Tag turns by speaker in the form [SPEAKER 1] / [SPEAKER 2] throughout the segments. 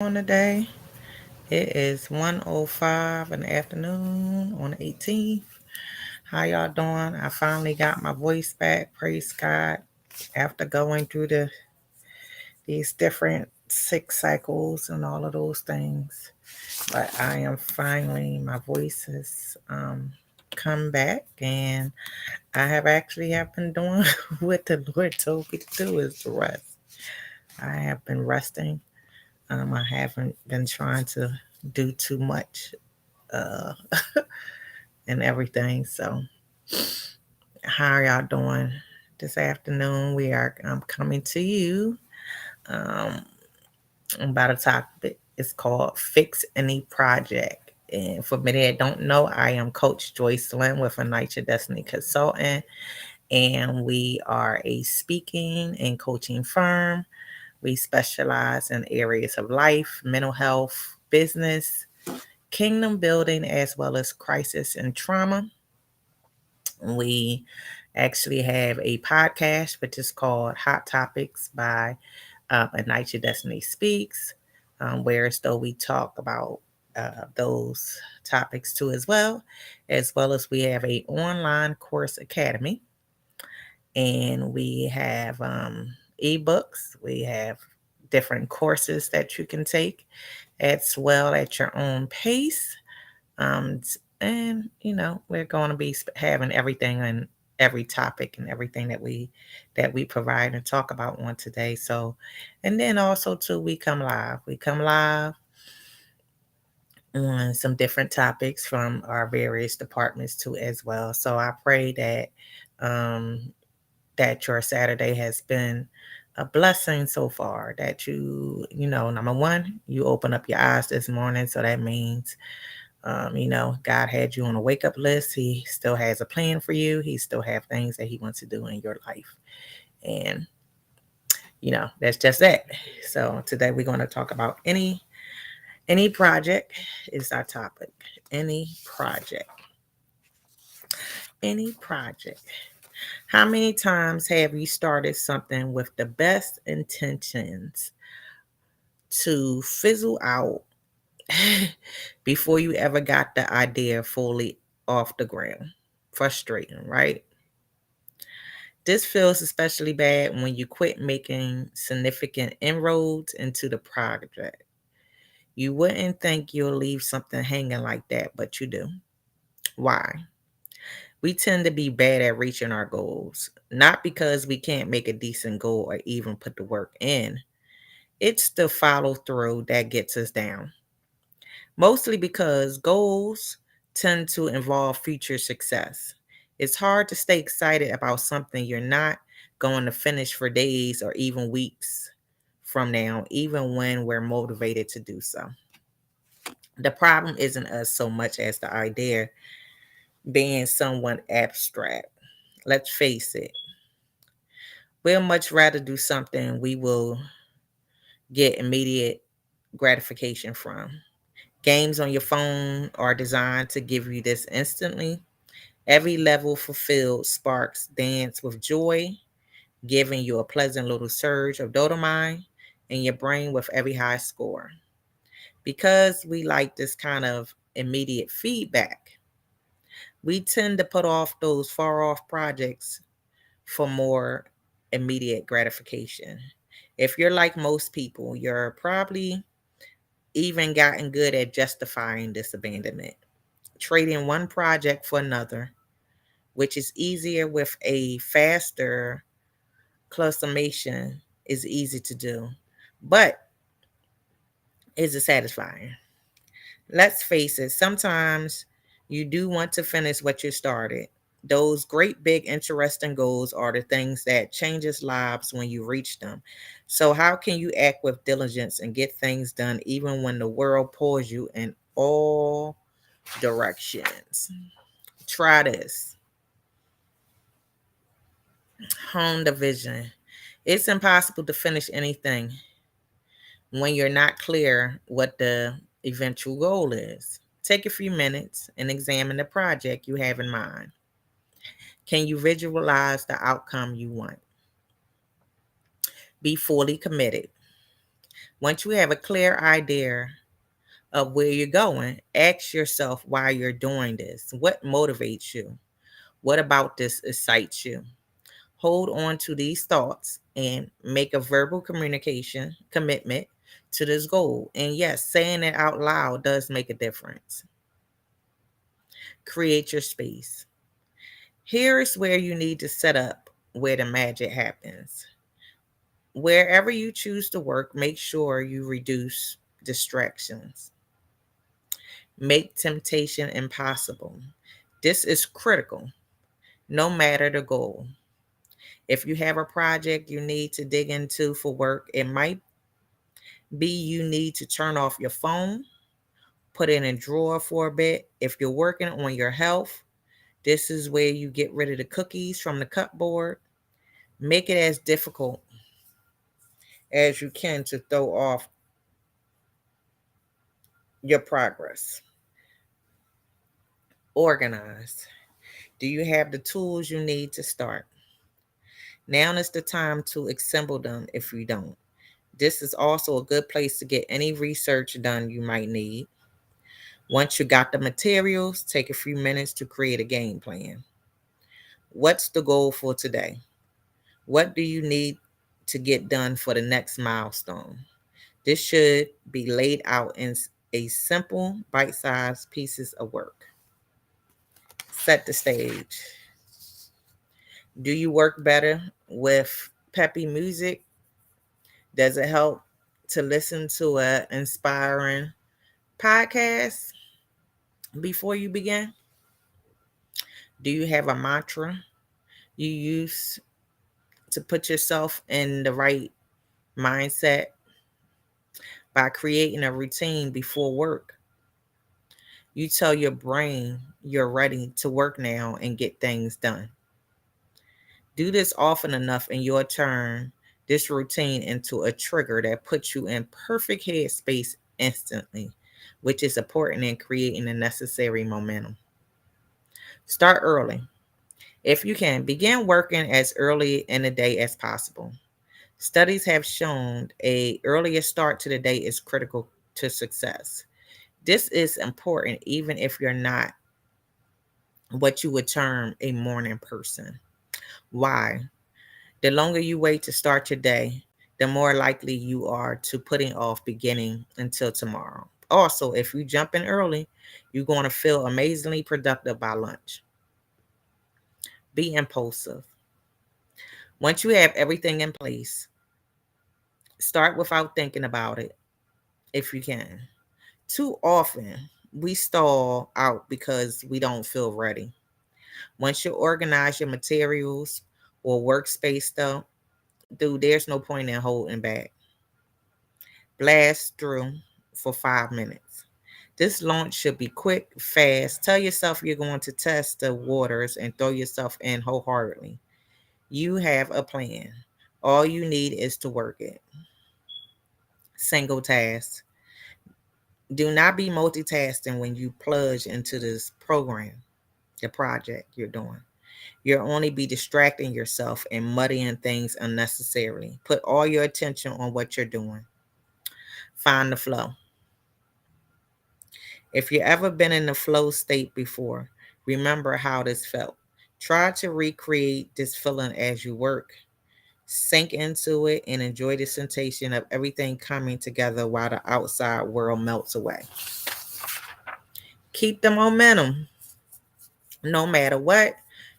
[SPEAKER 1] On the day. It is 1:05 in the afternoon on the 18th. How y'all doing? I finally got my voice back. Praise God. After going through these different sick cycles and all of those things. But I am finally, my voice has come back, and I have been doing what the Lord told me to do, is to rest. I have been resting. I haven't been trying to do too much uh, and everything. So, how are y'all doing this afternoon? I'm coming to you um, about a topic. It's called Fix Any Project. And for many that don't know, I am Coach Joyce Lynn with a Night Your Destiny Consultant, and we are a speaking and coaching firm. We specialize in areas of life, mental health, business, kingdom building, as well as crisis and trauma. We actually have a podcast, which is called Hot Topics by A Night Your Destiny Speaks, where as though we talk about those topics too as well as we have a online course academy, and we have ebooks. We have different courses that you can take as well at your own pace. Um, and we're going to be having everything and every topic and everything that we provide and talk about on today. So, and then also too, we come live. We come live on some different topics from our various departments too as well. So I pray um, that your Saturday has been a blessing so far. That number one, you open up your eyes this morning. So that means God had you on a wake up list. He still has a plan for you. He still have things that he wants to do in your life. And, that's just it. So today we're going to talk about any project is our topic. Any project. Any project. How many times have you started something with the best intentions to fizzle out before you ever got the idea fully off the ground? Frustrating, right? This feels especially bad when you quit making significant inroads into the project. You wouldn't think you'll leave something hanging like that, but you do. Why? We tend to be bad at reaching our goals, not because we can't make a decent goal or even put the work in. It's the follow through that gets us down. Mostly because goals tend to involve future success. It's hard to stay excited about something you're not going to finish for days or even weeks from now, even when we're motivated to do so. The problem isn't us so much as the idea being somewhat abstract. Let's face it, we'll much rather do something we will get immediate gratification from. Games on your phone are designed to give you this instantly. Every level fulfilled sparks dance with joy, giving you a pleasant little surge of dopamine in your brain with every high score. Because we like this kind of immediate feedback, we tend to put off those far off projects for more immediate gratification. If you're like most people, you're probably even gotten good at justifying this abandonment, trading one project for another, which is easier with a faster clustamation, is easy to do. But is it satisfying? Let's face it, sometimes you do want to finish what you started. Those great big interesting goals are the things that changes lives when you reach them. So how can you act with diligence and get things done even when the world pulls you in all directions? Try this. Hone the vision. It's impossible to finish anything when you're not clear what the eventual goal is. Take a few minutes and examine the project you have in mind. Can you visualize the outcome you want? Be fully committed. Once you have a clear idea of where you're going, ask yourself why you're doing this. What motivates you? What about this excites you? Hold on to these thoughts and make a verbal communication commitment to this goal. And yes, saying it out loud does make a difference. Create your space. Here's where you need to set up where the magic happens. Wherever you choose to work, make sure you reduce distractions. Make temptation impossible. This is critical, no matter the goal. If you have a project you need to dig into for work, it might be you need to turn off your phone, put it in a drawer for a bit. If you're working on your health, this is where you get rid of the cookies from the cupboard. Make it as difficult as you can to throw off your progress. Organize. Do you have the tools you need to start? Now is the time to assemble them if you don't. This is also a good place to get any research done you might need. Once you got the materials, take a few minutes to create a game plan. What's the goal for today? What do you need to get done for the next milestone? This should be laid out in a simple, bite sized pieces of work. Set the stage. Do you work better with peppy music? Does it help to listen to an inspiring podcast before you begin? Do you have a mantra you use to put yourself in the right mindset by creating a routine before work? You tell your brain you're ready to work now and get things done. Do this often enough and you'll turn this routine into a trigger that puts you in perfect headspace instantly, which is important in creating the necessary momentum. Start early. If you can, begin working as early in the day as possible. Studies have shown a earlier start to the day is critical to success. This is important even if you're not what you would term a morning person. Why? The longer you wait to start your day, the more likely you are to putting off beginning until tomorrow. Also, if you jump in early, you're going to feel amazingly productive by lunch. Be impulsive. Once you have everything in place, start without thinking about it if you can. Too often, we stall out because we don't feel ready. Once you organize your materials or workspace, though, dude, there's no point in holding back. Blast through for 5 minutes. This launch should be quick, fast. Tell yourself you're going to test the waters and throw yourself in wholeheartedly. You have a plan. All you need is to work it. Single task. Do not be multitasking when you plunge into this program, the project you're doing. You'll only be distracting yourself and muddying things unnecessarily. Put all your attention on what you're doing. Find the flow. If you've ever been in the flow state before, remember how this felt. Try to recreate this feeling as you work. Sink into it and enjoy the sensation of everything coming together while the outside world melts away. Keep the momentum. No matter what,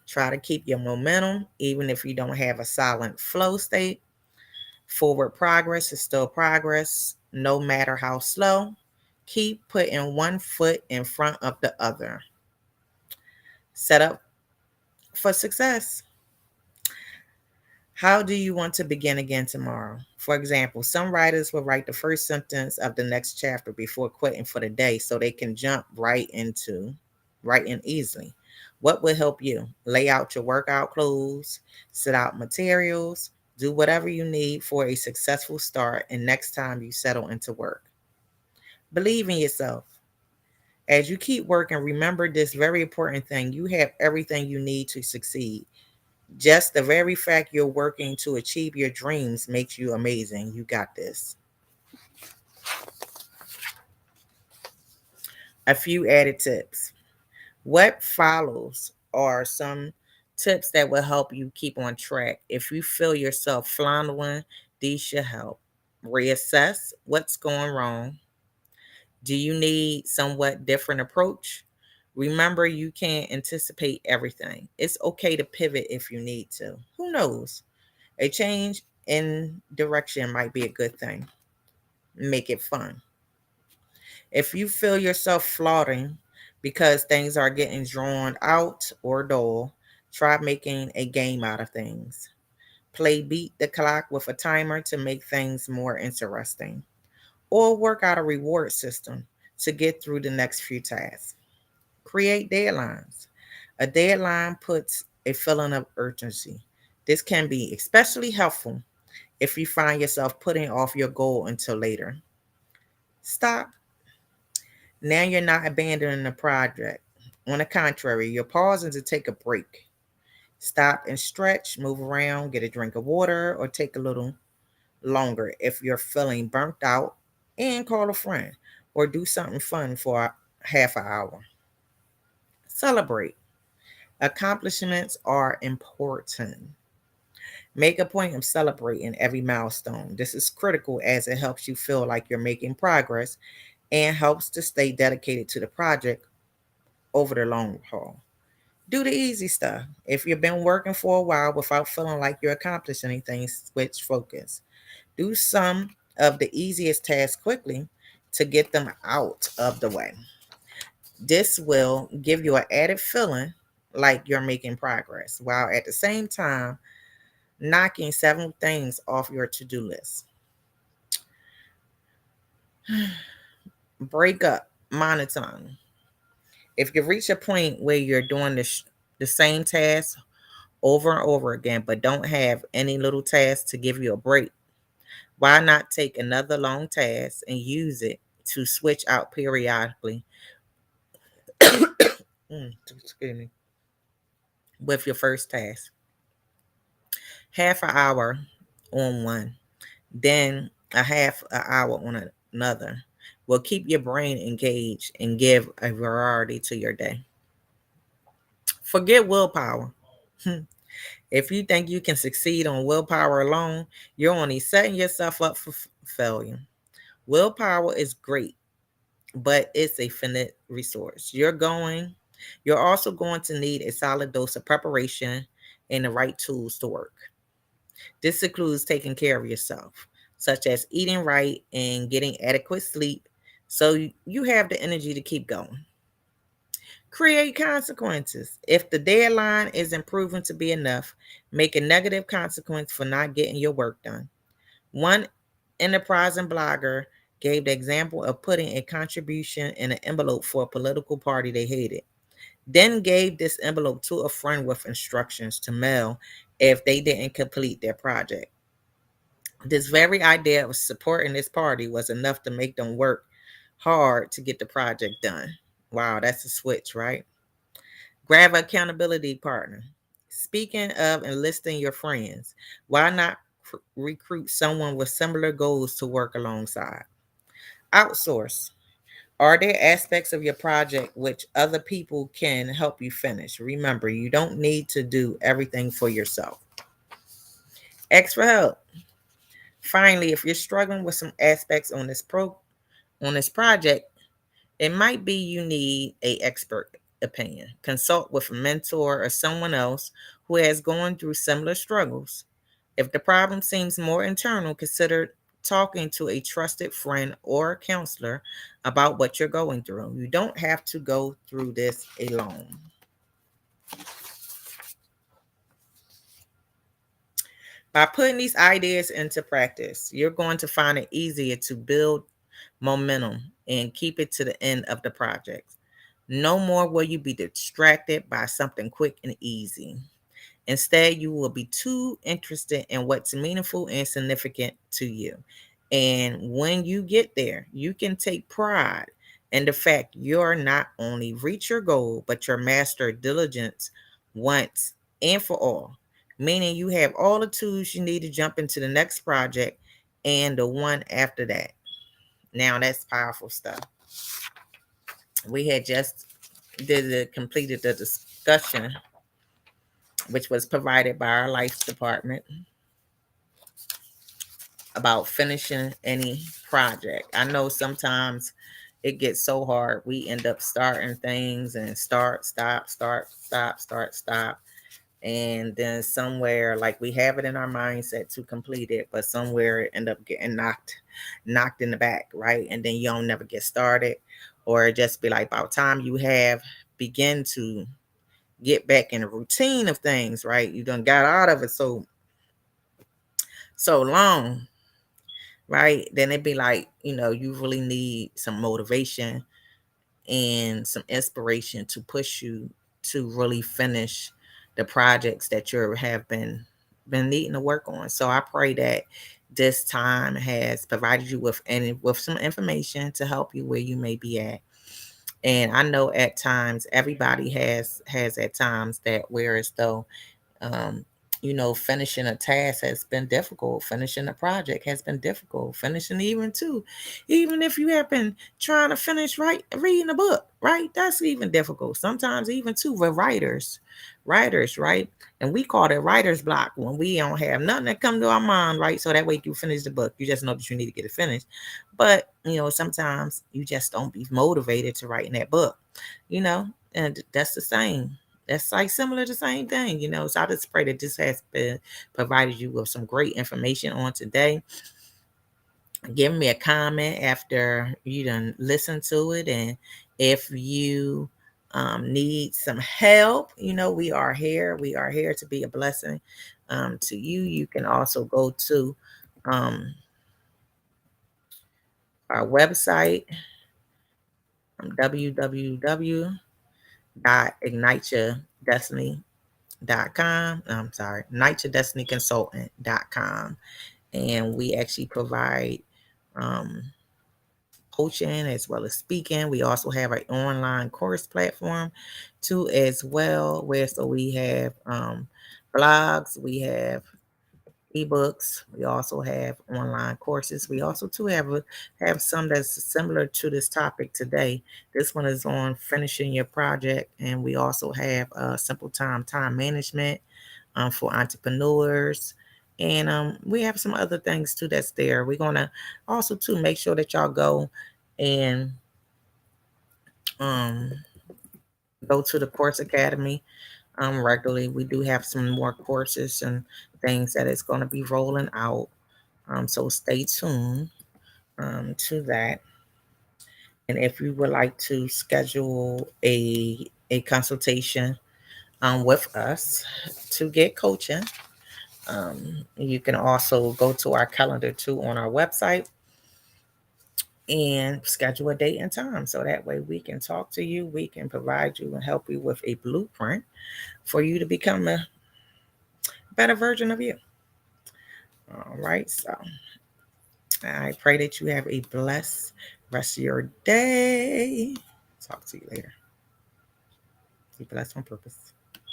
[SPEAKER 1] try to keep your momentum, even if you don't have a silent flow state. Forward progress is still progress, no matter how slow. Keep putting one foot in front of the other. Set up for success. How do you want to begin again tomorrow? For example, some writers will write the first sentence of the next chapter before quitting for the day so they can jump right into writing easily. What will help you? Lay out your workout clothes, set out materials, do whatever you need for a successful start and next time you settle into work. Believe in yourself. As you keep working, remember this very important thing. You have everything you need to succeed. Just the very fact you're working to achieve your dreams makes you amazing. You got this. A few added tips. What follows are some tips that will help you keep on track. If you feel yourself floundering, these should help. Reassess what's going wrong. Do you need somewhat different approach? Remember, you can't anticipate everything. It's okay to pivot if you need to. Who knows? A change in direction might be a good thing. Make it fun. If you feel yourself floating because things are getting drawn out or dull, try making a game out of things. Play beat the clock with a timer to make things more interesting, or work out a reward system to get through the next few tasks. Create deadlines. A deadline puts a feeling of urgency. This can be especially helpful if you find yourself putting off your goal until later. Stop. Now you're not abandoning the project. On the contrary, you're pausing to take a break. Stop and stretch, move around, get a drink of water, or take a little longer if you're feeling burnt out, and call a friend or do something fun for a half an hour. Celebrate. Accomplishments are important. Make a point of celebrating every milestone. This is critical as it helps you feel like you're making progress and helps to stay dedicated to the project over the long haul. Do the easy stuff. If you've been working for a while without feeling like you're accomplishing anything, switch focus. Do some of the easiest tasks quickly to get them out of the way. This will give you an added feeling like you're making progress while at the same time knocking several things off your to do list. Break up monotony. If you reach a point where you're doing the same task over and over again, but don't have any little tasks to give you a break, why not take another long task and use it to switch out periodically? Excuse me. With your first task, half an hour on one, then a half an hour on another will keep your brain engaged and give a variety to your day. Forget willpower. If you think you can succeed on willpower alone, you're only setting yourself up for failure. Willpower is great, but it's a finite resource. You're also going to need a solid dose of preparation and the right tools to work. This includes taking care of yourself, such as eating right and getting adequate sleep so you have the energy to keep going. Create consequences. If the deadline isn't proven to be enough, make a negative consequence for not getting your work done. One enterprising blogger gave the example of putting a contribution in an envelope for a political party they hated, then gave this envelope to a friend with instructions to mail if they didn't complete their project. This very idea of supporting this party was enough to make them work hard to get the project done. Wow, that's a switch, right? Grab an accountability partner. Speaking of enlisting your friends, why not recruit someone with similar goals to work alongside? Outsource. Are there aspects of your project which other people can help you finish? Remember, you don't need to do everything for yourself. Ask for help. Finally, if you're struggling with some aspects on this project, it might be you need a expert opinion. Consult with a mentor or someone else who has gone through similar struggles. If the problem seems more internal, consider talking to a trusted friend or counselor about what you're going through. You don't have to go through this alone. By putting these ideas into practice, you're going to find it easier to build momentum and keep it to the end of the project. No more will you be distracted by something quick and easy. Instead, you will be too interested in what's meaningful and significant to you. And when you get there, you can take pride in the fact you're not only reach your goal, but your master diligence once and for all, meaning you have all the tools you need to jump into the next project and the one after that. Now that's powerful stuff. We had just completed the discussion, which was provided by our life department, about finishing any project. I know sometimes it gets so hard. We end up starting things and stop. And then somewhere, like, we have it in our mindset to complete it, but somewhere it end up getting knocked in the back, right? And then you don't never get started, or it just be like about time you have begin to get back in a routine of things, right? You done got out of it so long, right? Then it'd be like, you really need some motivation and some inspiration to push you to really finish the projects that you have been needing to work on. So I pray that this time has provided you with some information to help you where you may be at. And I know at times everybody has at times that where as though um, finishing a task has been difficult. Finishing a project has been difficult. Finishing even if you have been trying to finish reading a book, right? That's even difficult. Sometimes even too with writers, right? And we call it writer's block when we don't have nothing that come to our mind, right? So that way you finish the book. You just know that you need to get it finished. But sometimes you just don't be motivated to write in that book, and that's the same. That's like similar to the same thing, So I just pray that this has been provided you with some great information on today. Give me a comment after you done listen to it. And if you need some help, we are here. We are here to be a blessing to you. You can also go to our website, www.igniteyourdestiny.com. I'm sorry, igniteyourdestinyconsultant.com. And we actually provide um, coaching as well as speaking. We also have an online course platform too as well, where so we have blogs, we have ebooks, we also have online courses. We also too have some that's similar to this topic today. This one is on finishing your project, and we also have simple time management for entrepreneurs. And we have some other things too that's there. We're gonna also too make sure that y'all go and um, go to the Course Academy regularly. We do have some more courses and things that is going to be rolling out. So stay tuned to that. And if you would like to schedule a consultation with us to get coaching, you can also go to our calendar too on our website and schedule a date and time. So that way we can talk to you, we can provide you and help you with a blueprint for you to become a better version of you. All right. So I pray that you have a blessed rest of your day. Talk to you later. Be blessed on purpose.